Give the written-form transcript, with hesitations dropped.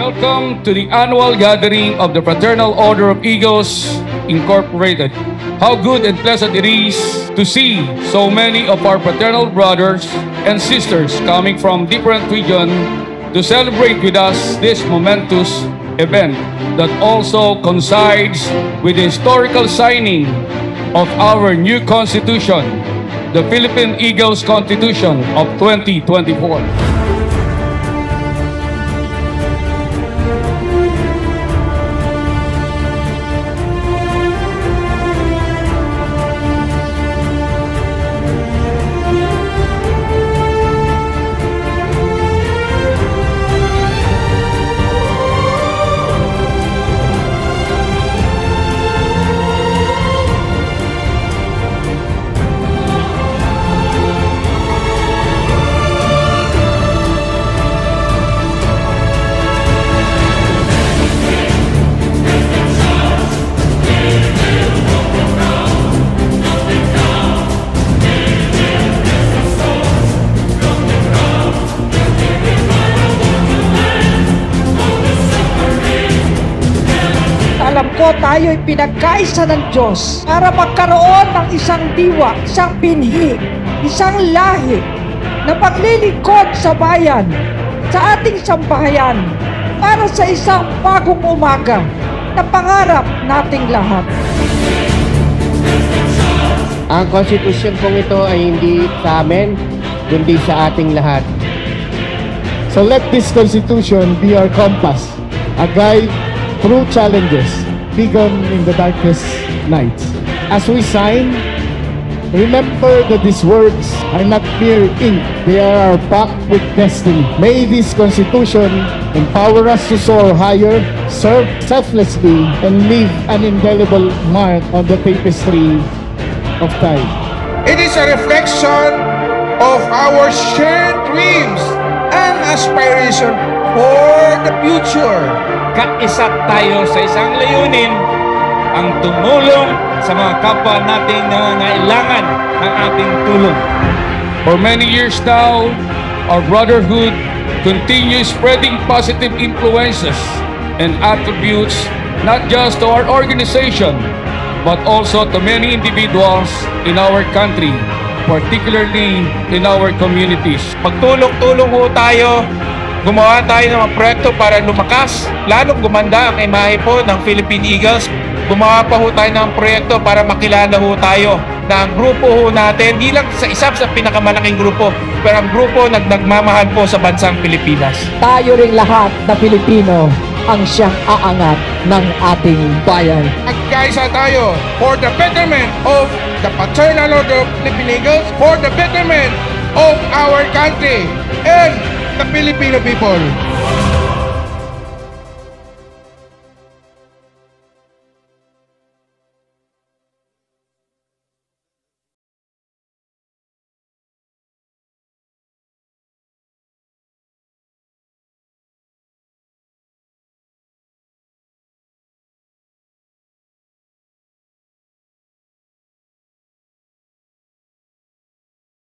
Welcome to the annual gathering of the Fraternal Order of Eagles Incorporated. How good and pleasant it is to see so many of our fraternal brothers and sisters coming from different regions to celebrate with us this momentous event that also coincides with the historical signing of our new Constitution, the Philippine Eagles Constitution of 2024. Alam ko tayo'y pinagkaisa ng Diyos para magkaroon ng isang diwa, isang binhi, isang lahi na paglilingkod sa bayan, sa ating sambahayan, para sa isang bagong umaga na pangarap nating lahat. Ang konstitusyon pong ito ay hindi sa amin, kundi sa ating lahat. So let this Constitution be our compass, a guide through challenges, beacon in the darkest nights. As we sign, remember that these words are not mere ink, they are our pact with destiny. May this Constitution empower us to soar higher, serve selflessly, and leave an indelible mark on the tapestry of time. It is a reflection of our shared dreams and aspiration for the future. Kaisa tayo sa isang layunin, ang tumulong sa mga kapwa nating nangangailangan ng ating tulong. For many years now, our brotherhood continues spreading positive influences and attributes not just to our organization, but also to many individuals in our country, particularly in our communities. Pagtulong-tulong ho tayo, gumawa tayo ng mga proyekto para lumakas, lalong gumanda ang imahe po ng Philippine Eagles. Gumawa pa ho tayo ng proyekto para makilala ho tayo na ang grupo ho natin, hindi lang sa isa sa pinakamalaking grupo, pero ang grupo nagmamahal po sa bansang Pilipinas. Tayo ring lahat na Pilipino ang siyang aangat ng ating bayan. Nagkaisa tayo for the betterment of the Fraternal Order of Philippine Eagles, for the betterment of our country and the Filipino people.